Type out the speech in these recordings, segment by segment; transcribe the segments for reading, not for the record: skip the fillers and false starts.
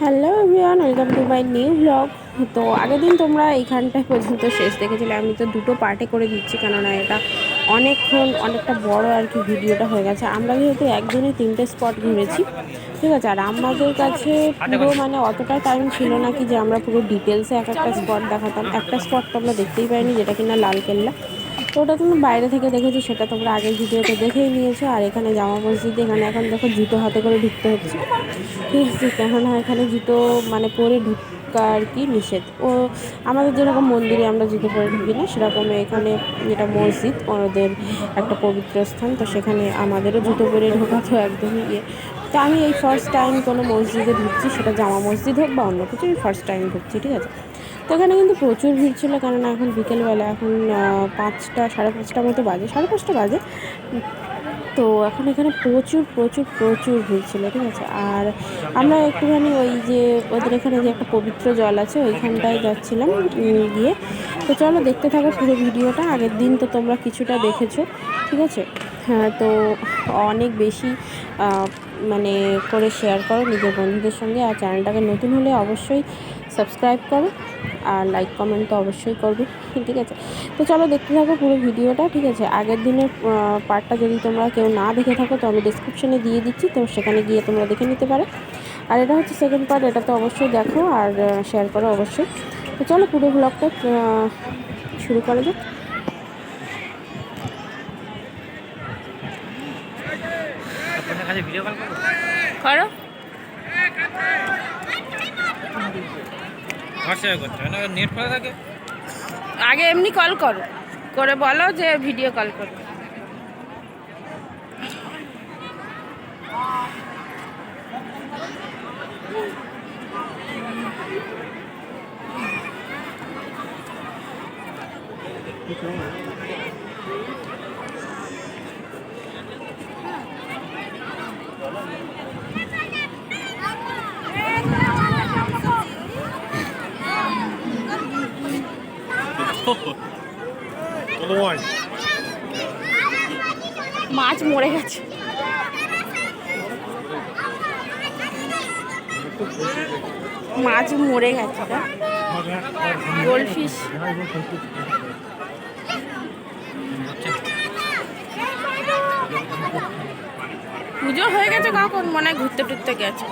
Hello everyone, welcome to my new blog. তো আগের দিন তোমরা এইখানটায় পর্যন্ত শেষ দেখেছিলে। আমি তো দুটো পার্টে করে দিচ্ছি, কেননা এটা অনেকটা বড় আর কি ভিডিওটা হয়ে গেছে। আমরা যেহেতু একদিনে 3টে স্পট ঘুরেছি, ঠিক আছে। আর আমাদের কাছে পুরো অতটা টাইম ছিল না কি যে আমরা পুরো ডিটেলসে এক একটা স্পট দেখাতাম। একটা স্পট তো আমরা দেখতেই পাইনি, যেটা কিনা লালকেল্লা। তো ওটা তুমি বাইরে থেকে দেখেছো, সেটা তোমরা আগের ভিডিওতে দেখেই নিয়েছো। আর এখানে জামা মসজিদ, এখানে এখন দেখো জুতো হাতে করে ঢুকতে হচ্ছে, ঠিক আছে। কেননা এখানে জুতো পরে ঢুকা আর কি নিষেধ। ও আমাদের যেরকম মন্দিরে আমরা জুতো পরে ঢুকি না, সেরকম এখানে যেটা মসজিদ ওদের একটা পবিত্র স্থান, তো সেখানে আমাদেরও জুতো পরে ঢোকা তো একদমই তো আমি এই ফার্স্ট টাইম কোনো মসজিদে ঢুকছি, সেটা জামা মসজিদ হোক বা অন্য কিছু, আমি ফার্স্ট টাইম ঢুকছি, ঠিক আছে। তো এখানে কিন্তু প্রচুর ভিড় ছিল, কেননা এখন বিকেলবেলা, এখন 5টা, সাড়ে 5টা মতো বাজে, সাড়ে 5টা বাজে। তো এখন এখানে প্রচুর প্রচুর প্রচুর ভিড় ছিল, ঠিক আছে। আর আমরা একটুখানি ওই যে ওদের এখানে যে একটা পবিত্র জল আছে ওইখানটায় যাচ্ছিলাম গিয়ে। তো চলো দেখতে থাকো পুরো ভিডিওটা। আগের দিন তো তোমরা কিছুটা দেখেছো, ঠিক আছে। হ্যাঁ, তো অনেক বেশি করে শেয়ার করো নিজের বন্ধুদের সঙ্গে। আর চ্যানেলটাকে নতুন হলে অবশ্যই সাবস্ক্রাইব করো, আর লাইক কমেন্ট তো অবশ্যই করবে, ঠিক আছে। তো চলো দেখতে থাকো পুরো ভিডিওটা, ঠিক আছে। আগের দিনের পার্টটা যদি তোমরা কেউ না দেখে থাকো, তো আমি ডিসক্রিপশানে দিয়ে দিচ্ছি, তো সেখানে গিয়ে তোমরা দেখে নিতে পারো। আর এটা হচ্ছে সেকেন্ড পার্ট, এটা তো অবশ্যই দেখো আর শেয়ার করো অবশ্যই। তো চলো পুরো ব্লগটা শুরু করা যাক। করো, আগে এমনি কল করো, করে বলো যে ভিডিও কল করো। মাছ মরে গেছে, মাছ মরে গেছে, গোল্ডফিশ। পুজো হয়ে গেছে কখন, মনে হয় ঘুরতে টুরতে গেছে।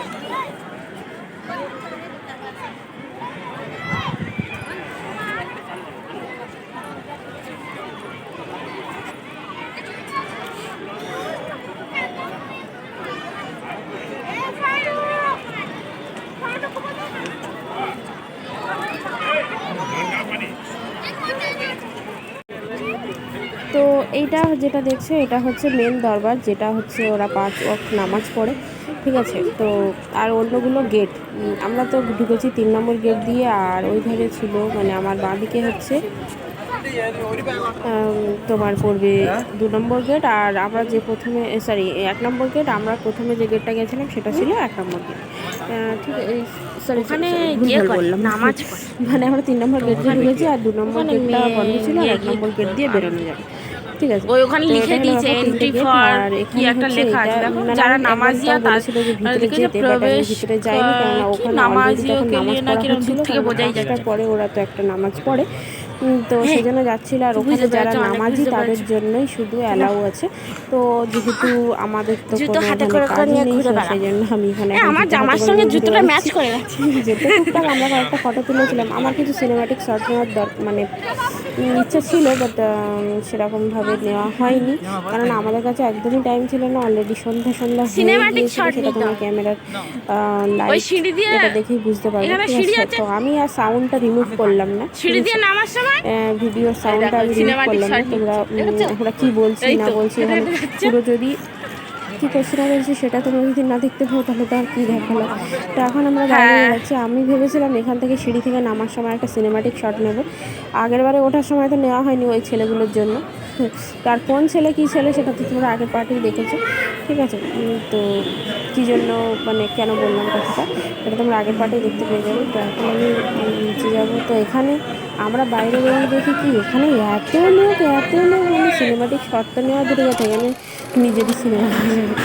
তো এইটা যেটা দেখছো, এটা হচ্ছে মেন দরবার, যেটা হচ্ছে ওরা 5 ওয়াক্ত নামাজ পড়ে, ঠিক আছে। তো আর অন্যগুলো গেট, আমরা তো ঢুকেছি 3 নম্বর গেট দিয়ে। আর ওই ধারে ছিল আমার বাঁদিকে হচ্ছে তোমার পড়বে 2 নম্বর গেট। আর আমরা যে প্রথমে 1 নম্বর গেট, আমরা প্রথমে যে গেটটা গেছিলাম সেটা ছিল 1 নম্বর গেট, ঠিক আছে। ওখানে বললাম নামাজ আমরা 3 নম্বর গেট দিয়ে ঢুকেছি, আর 2 নম্বর গেটটা বন্ধ ছিল, আর 1 নম্বর গেট দিয়ে বেরোনো যাবে, ঠিক আছে। ওখানে লিখে দিয়েছে এন্ট্রি ফর কি একটা লেখা আছে, দেখো যারা নামাজিয়া বলেছিল যে ভিতরে যেতে, বাট আমি ভিতরে যাইনি, কারণ ওখানে অলরেডি তখন নামাজ পড়া হচ্ছিল, কারণ 5টার পরে ওরা তো একটা নামাজ পড়ে, তো সেই জন্য যাচ্ছিলো। আর ওখানে যারা নামাজি তাদের জন্যই শুধু অ্যালাউ আছে। তো যেহেতু আমাদের তো কোনো কাজ নেই, সেই জন্য আমি এখানে আমার জামার সঙ্গে জুতোটা ম্যাচ করে গেছে। যেতে টুকটাক আমরা কয়েকটা ফটো তুলেছিলাম। আমার কিছু সিনেম্যাটিক শট নেওয়ার ইচ্ছা ছিল, বাট সেরকমভাবে নেওয়া হয়নি, কারণ আমাদের কাছে একদমই টাইম ছিল না। অলরেডি সন্ধ্যা হয়ে গিয়েছিল, সেটা তোমার ক্যামেরার লাইট এটা দেখেই বুঝতে পারবে, ঠিক আছে। তো আমি আর সাউন্ডটা রিমুভ করলাম না, ভিডিওর সাউন্ডটা আমি রিমুভ করলাম না। আমরা কী বলছি না বলছি, এখানে পুরো যদি কী করছি না বলছি সেটা তোমরা যদি না দেখতে পাও, তাহলে তো আর কী দেখালো। তো এখন আমরা বাইরে যাচ্ছি। আমি ভেবেছিলাম এখান থেকে সিঁড়ি থেকে নামার সময় একটা সিনেম্যাটিক শট নেব। আগের বারে ওঠার সময় তো নেওয়া হয়নি ওই ছেলেগুলোর জন্য। আর কোন ছেলে কী ছেলে সেটা তো তোমরা আগের পার্টেই দেখেছো, ঠিক আছে। তো কী জন্য কেন বললাম কথাটা, এটা তোমরা আগের পার্টেই দেখতে পেয়ে যাবে। তো এখন আমি নিচে যাবো। তো এখানে আমরা বাইরে বেরিয়ে দেখি কি এখানে এত লোক সিনেম্যাটিক শট তো নেওয়া দূরে কথা, এখানে নিজেরই সিনেমা হয়ে যাবে।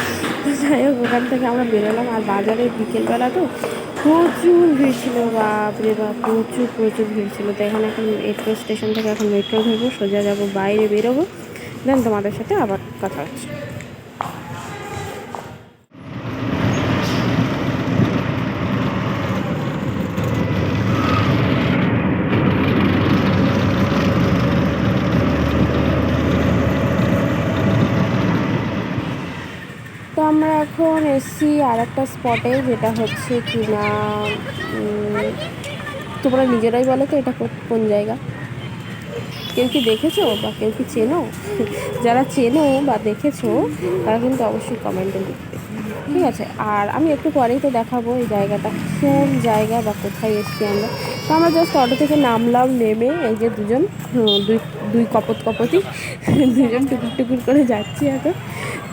তো যাই হোক, ওখান থেকে আমরা বেরোলাম। আর বাজারে বিকেলবেলা তো প্রচুর ভিড় ছিল, বাপরে বাপ, প্রচুর প্রচুর ভিড় ছিল। তো এখানে এখন মেট্রো স্টেশন থেকে এখন মেট্রো ধরবো, সোজা যাবো, বাইরে বেরোবো, দেন তোমাদের সাথে আবার কথা হচ্ছে। তো আমরা এখন এসছি আর একটা স্পটে, যেটা হচ্ছে কি না, তোমরা নিজেরাই বলো তো এটা কোন জায়গা? কেউ কি দেখেছো বা কেউ কি চেনো? যারা চেনো বা দেখেছো তারা কিন্তু অবশ্যই কমেন্টে লিখবে, ঠিক আছে? আর আমি একটু পরেই তো দেখাবো এই জায়গাটা কোন জায়গা বা কোথায় এসছি আমরা। তো আমরা জাস্ট অটো থেকে নামলাম, নেমে এই যে দুজন, দুই দুই কপতি দুজন টুকুর টুকুর করে যাচ্ছি এখন।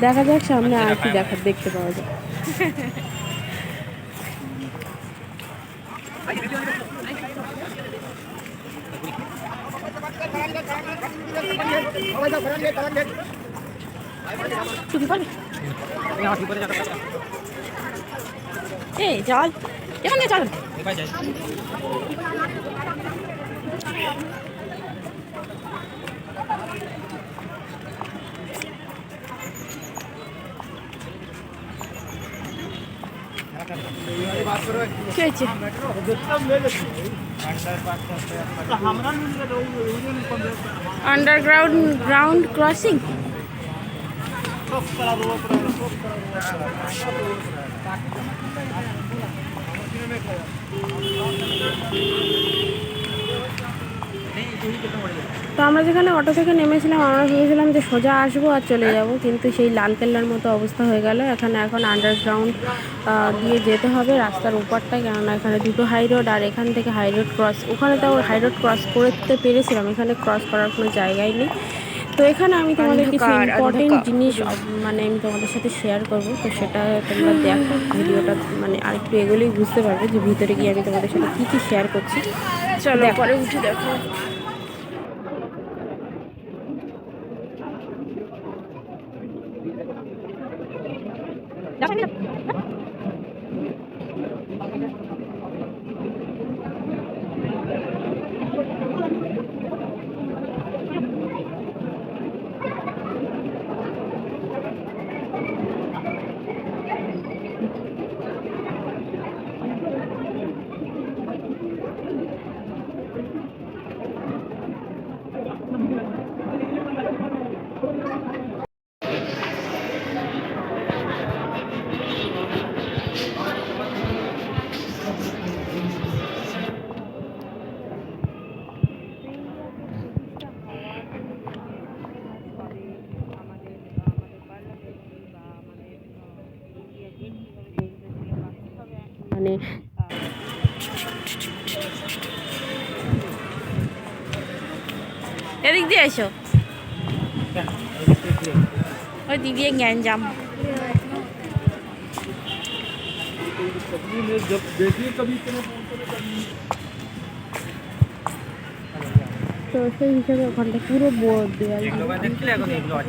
দেখা যাক সামনে আর কি দেখতে পাওয়া যায়। এই চল, এখানে চল। Ground crossing. তো আমরা যেখানে অটো থেকে নেমেছিলাম, আমরা ভেবেছিলাম যে সোজা আসবো আর চলে যাব, কিন্তু সেই লালকেল্লার মতো অবস্থা হয়ে গেল। এখন আন্ডারগ্রাউন্ড দিয়ে যেতে হবে রাস্তার উপরটায়, কেননা এখানে দুটো হাই রোড, আর এখান থেকে হাই রোড ক্রস, ওখানে তো হাই রোড ক্রস করতে পেরেছিলাম, এখানে ক্রস করার কোনো জায়গাই নেই। তো এখানে আমি তোমাদের কিছু ইম্পর্টেন্ট জিনিস মানে আমি তোমাদের সাথে শেয়ার করব, তো সেটা তোমরা দেখো ভিডিওটা, মানে আরেকটু এগোলেই বুঝতে পারবে যে ভিতরে গিয়ে আমি তোমাদের সাথে কী কী শেয়ার করছি। চলো পরে উঠে দেখো। মানে এদিক দিয়ে এসো, ওই দিক দিয়ে গ্যাঞ্জাম। তো সেই হিসাবে ওখানটা পুরো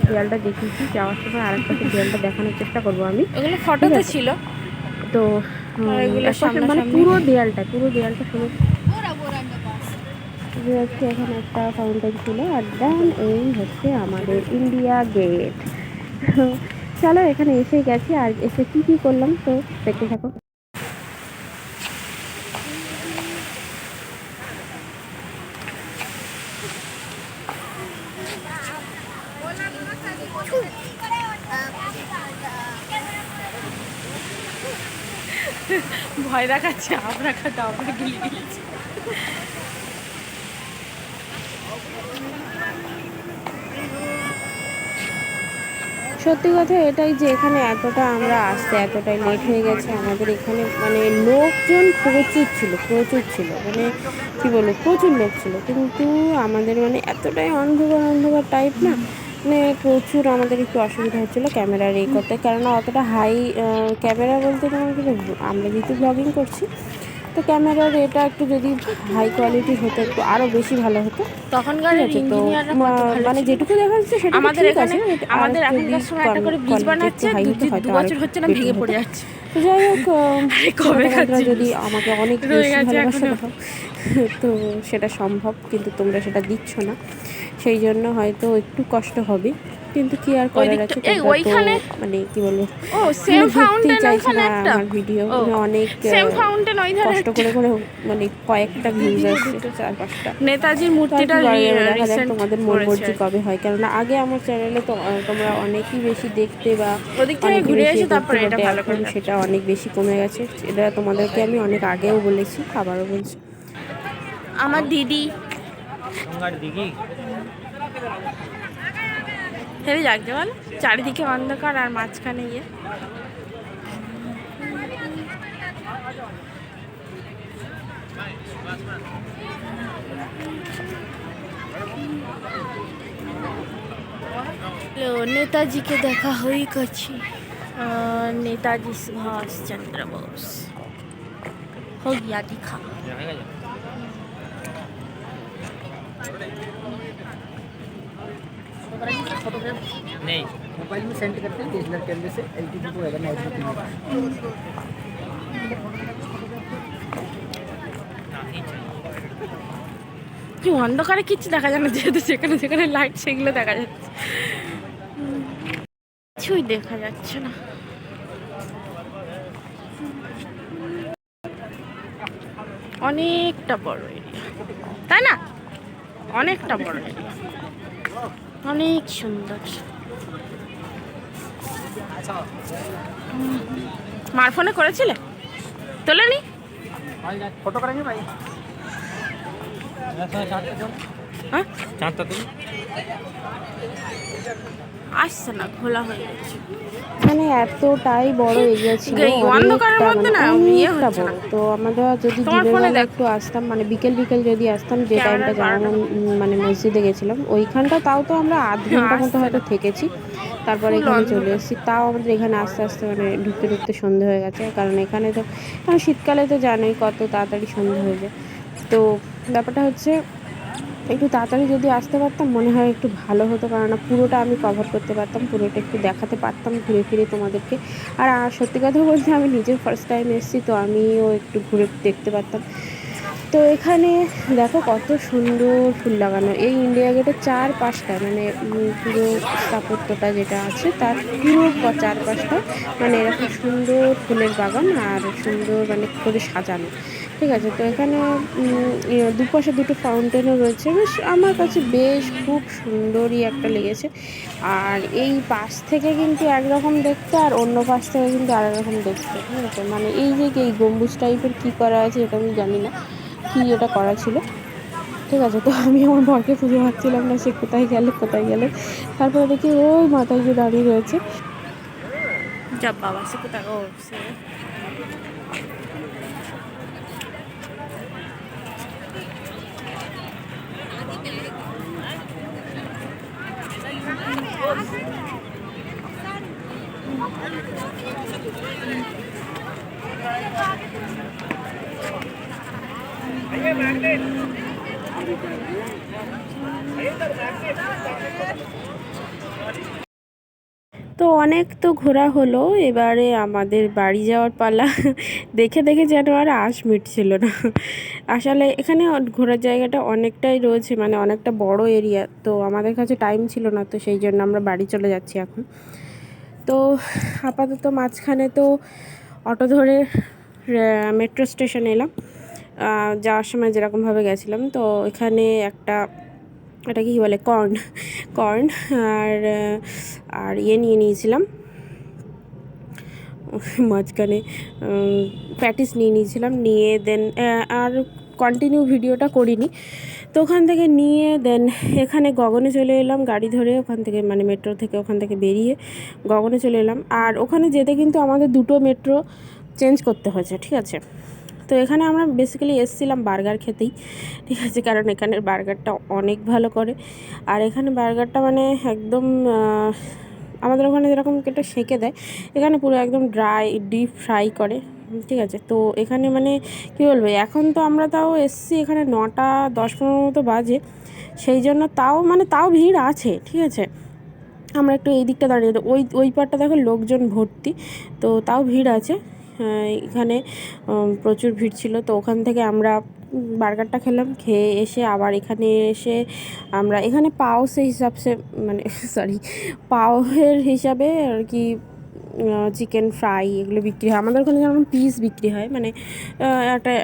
দেয়ালটা দেখিয়েছি, যাওয়ার সময় আরেকটা দেয়ালটা দেখানোর চেষ্টা করবো আমি। ওগুলো ফটোতে ছিল, তো মানে পুরো দেয়ালটা শুরু হচ্ছে, এখানে একটা ফাউন্টেন ছিল, আর দেন এই হচ্ছে আমাদের ইন্ডিয়া গেট। চলো এখানে এসে গেছি, আর এসে কি করলাম তো দেখতে থাকো। ভয় দেখাচ্ছে, আমরা গিলে গিয়েছি। সত্যি কথা এটাই যে এখানে আমরা আসতে এতটাই লেট হয়ে গেছে আমাদের। এখানে মানে লোকজন প্রচুর ছিল, মানে কী বলবো, প্রচুর লোক ছিল, কিন্তু আমাদের মানে এতটাই অন্ধকার টাইপ না, মানে প্রচুর আমাদের একটু অসুবিধা হচ্ছিলো ক্যামেরার করতে, কেননা অতটা হাই ক্যামেরা বলতে তোমার কি, আমরা যেহেতু ব্লগিং করছি তো ক্যামেরার এটা একটু যদি হাই কোয়ালিটির হতো একটু আরও বেশি ভালো হতো। তখনকার ইঞ্জিনিয়াররা কত ভালো মানে ছিল। যেটুকু দেখা যাচ্ছে সেটা আমাদের ঠিক এখানে আছে, আমাদের আর যদি এখনকার সময় একটা করে ব্রিজ কোয়ালিটি একটু বানাচ্ছে, হাই হতো দু হয়তো আরও বছর হচ্ছে না বেটার ভেঙে হতো। পড়ে যাচ্ছে। তো যাই হোক, আরে ছোটো কবেকার বন্ধুরা যদি জিনিস আমাকে অনেক রয়ে বেশি গেছে ভালোবাসা এখনো। দাও তো সেটা সম্ভব, কিন্তু তোমরা সেটা দিচ্ছ না, সেই জন্য হয়তো একটু কষ্ট হবে, কিন্তু কি আর ওই করার দিকটা আছে। এই তোমরা তো ওইখানে, মানে কি বলবো, ও সেম মানে দেখতেই ফাউন্টেন চাইছো ওইখানে না একটা, আমার ভিডিও। ও অনেক সেম ফাউন্টেন ওই ধারে কষ্ট একটা, করে করে মানে কয়েকটা ভিউজ দুদিকে আসছে, দুটো 4-5টা। নেতাজির তো আর মূর্তিটা কি করা যাবে, দেখা যাক রিসেন্ট তোমাদের মন করেছে মর্জি আর কি। কবে হয়, কেননা আগে আমার চ্যানেলে তো তোমরা অনেকই বেশি দেখতে বা ওদিক থেকে অনেকই ঘুরে বেশি এসে করতে, তারপরে বাট এটা ভালো এখন করে যাচ্ছে। সেটা অনেক বেশি কমে গেছে। এটা তোমাদেরকে আমি অনেক আগেও বলেছি, আবারও বলছি। আমার দিদি হেবি লাগছে বল, চারিদিকে অন্ধকার আর মাঝখানে ইয়ে। নেতাজিকে দেখা হয়ে গেছি, नेताजी सुभाष चंद्र बोस हो गया दिखा। नहीं मोबाइल में सेंड करते हैं डिजिटल कैमरे से एलटीपी को रहेगा नाइट কি অন্ধকারে কিচ্ছু দেখা যায় না, যেহেতু যেখানে যেখানে লাইট সেগুলো দেখা যাচ্ছে, কিছুই দেখা যাচ্ছে না। অনেকটা বড় এরিয়া, তাই না? অনেকটা বড় এরিয়া, অনেক সুন্দর। মার ফোনে করেছিলে? তোলেনি? फोटो करेंगे भाई হ্যাঁ चाँद तुम আসছে না, খোলা হয়ে গেছে। মানে এতটাই বড় এরিয়া ছিল, এই অন্ধকারের অনেকটা মধ্যে মানে না ইয়ে অনেকটা হচ্ছে না। বড়। তো আমরা যদি তোমার দিনের ফোনে বেলা দেখো, একটু আসতাম, মানে বিকেল বিকেল যদি আসতাম, যে টাইমটা ক্যামেরার জামা বারোটা মানে মসজিদে গেছিলাম ওইখানটা, তাও তো আমরা আধ ঘন্টা মতো আসছে হয়তো না, থেকেছি, তারপর ফুল এখানে চলে অন্ধকার। এসেছি। তাও আমাদের এখানে আস্তে আস্তে মানে ঢুকতে ঢুকতে সন্ধে হয়ে গেছে, কারণ এখানে তো এখন শীতকালে তো জানোই কত তাড়াতাড়ি সন্ধে হয়ে যায়। তো ব্যাপারটা হচ্ছে একটু তাড়াতাড়ি যদি আসতে পারতাম মনে হয় একটু ভালো হতো, কেননা পুরোটা আমি কভার করতে পারতাম, পুরোটা একটু দেখাতে পারতাম ঘুরে ফিরে তোমাদেরকে। আর সত্যি কথা বলতে আমি নিজের ফার্স্ট টাইম এসেছি, তো আমিও একটু ঘুরে দেখতে পারতাম। তো এখানে দেখো কত সুন্দর ফুল লাগানো, এই ইন্ডিয়া গেটের চারপাশটা মানে পুরো স্থাপত্যটা যেটা আছে তার পুরো চারপাশটা মানে এরকম সুন্দর ফুলের বাগান, আর সুন্দর মানে করে সাজানো। ঠিক আছে, তো এখানে দুপাশে দুটো ফাউন্টেনও রয়েছে, বেশ আমার কাছে বেশ খুব সুন্দরই একটা লেগেছে। আর এই পাশ থেকে কিন্তু একরকম দেখতে, আর অন্য পাশ থেকে কিন্তু আরেক রকম দেখতে। ঠিক আছে, মানে এই যে এই গম্বুজ টাইপের কী করা আছে এটা আমি জানি না কি এটা করা ছিল। ঠিক আছে, তো আমি আমার বরকে খুঁজে পাচ্ছিলাম না, সে কোথায় গেল কোথায় গেল। তারপরে দেখি ওই মাথায় যে দাঁড়িয়ে রয়েছে। যা বাবা, সে কোথায়? ও সে তো অনেক তো ঘোরা হলো, এবারে আমাদের বাড়ি যাওয়ার পালা। দেখে দেখে যেন আর আশ মিটছিল না। আসলে এখানে ঘোরার জায়গাটা অনেকটাই রয়েছে, মানে অনেকটা বড় এরিয়া, তো আমাদের কাছে টাইম ছিল না, তো সেই জন্য আমরা বাড়ি চলে যাচ্ছি এখন। তো আপাতত মাঝখানে তো অটো ধরে মেট্রো স্টেশন এলাম। যাওয়ার সময় যেরকমভাবে গেছিলাম, তো এখানে একটা, এটা কি বলে, কর্ন কর্ন আর আর ইয়ে নিয়ে নিয়েছিলাম, মাঝখানে প্যাটিস নিয়ে নিয়েছিলাম, নিয়ে দেন আর কন্টিনিউ ভিডিওটা করিনি। তো ওখান থেকে নিয়ে দেন এখানে গগনে চলে এলাম গাড়ি ধরে, ওখান থেকে মানে মেট্রো থেকে ওখান থেকে বেরিয়ে গগনে চলে এলাম। আর ওখানে যেতে কিন্তু আমাদের দুটো মেট্রো চেঞ্জ করতে হয়েছে। ঠিক আছে, তো এখানে আমরা বেসিক্যালি এসেছিলাম বার্গার খেতেই। ঠিক আছে, কারণ এখানের বার্গারটা অনেক ভালো করে, আর এখানে বার্গারটা মানে একদম আমাদের ওখানে যেরকম একটা সেঁকে দেয়, এখানে পুরো একদম ড্রাই ডিপ ফ্রাই করে, ঠিক আছে। তো এখানে মানে কী বলবো, এখন তো আমরা তাও এসছি এখানে 9টা 10-15 মতো বাজে, সেই জন্য তাও ভিড় আছে, ঠিক আছে। আমরা একটু এই দিকটা দাঁড়িয়ে, ওই পারটা দেখো লোকজন ভর্তি, তো তাও ভিড় আছে। এখানে প্রচুর ভিড় ছিল। তো ওখান থেকে আমরা বার্গারটা খেলাম, খেয়ে এসে আবার এখানে এসে আমরা এখানে পাও সেই হিসাবে মানে সরি পাওয়ের হিসাবে আর কি চিকেন ফ্রাই এগুলো বিক্রি হয়। আমাদের ওখানে যেমন পিস বিক্রি হয়, মানে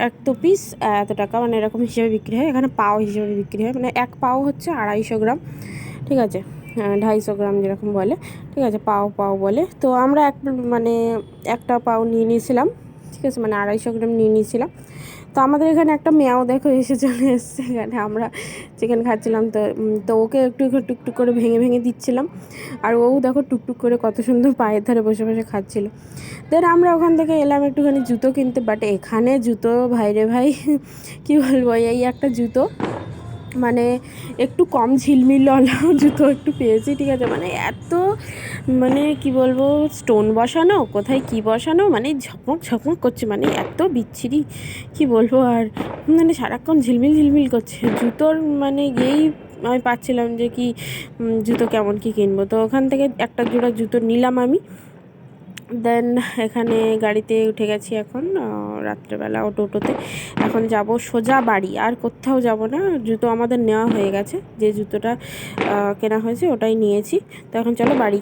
এক তো পিস এত টাকা, মানে এরকম হিসেবে বিক্রি হয়। এখানে পাও হিসেবে বিক্রি হয়, মানে এক পাও হচ্ছে 250 গ্রাম, ঠিক আছে, 250 গ্রাম যেরকম বলে, ঠিক আছে, পাও বলে। তো আমরা মানে একটা পাও নিয়ে নিয়েছিলাম, ঠিক আছে, মানে 250 গ্রাম নিয়ে নিয়েছিলাম। তো আমাদের এখানে একটা মেয়াও দেখো এসে চলে এসছে, এখানে আমরা চিকেন খাচ্ছিলাম। তো ওকে একটু টুকটুক করে ভেঙে দিচ্ছিলাম, আর ও দেখো টুকটুক করে কত সুন্দর পায়ের ধারে বসে বসে খাচ্ছিল। দেন আমরা ওখান থেকে এলাম একটুখানি জুতো কিনতে, বাট এখানে জুতো ভাই রে ভাই কী বলবো, এই একটা জুতো মানে একটু কম ঝিলমিলওয়ালা জুতো একটু পেয়েছি, ঠিক আছে, মানে এত মানে কি বলবো, স্টোন বসানো কোথায় কি বসানো, মানে ঝকমক করছে, মানে এত বিচ্ছিরি কি বলবো। আর মানে সারাক্ষণ ঝিলমিল করছে জুতোর, মানে গিয়েই আমি পাচ্ছিলাম যে কি জুতো কেমন কি কিনবো। তো ওখান থেকে একটা জোড়া জুতো নিলাম আমি। দেন এখানে গাড়িতে উঠে গেছি এখন, রাত্রেবেলা টোটোতে এখন যাব সোজা বাড়ি, আর কোথাও যাব না। জুতো আমাদের নেওয়া হয়ে গেছে, যে জুতোটা কেনা হয়েছে ওটাই নিয়েছি। তো এখন চলো বাড়ি।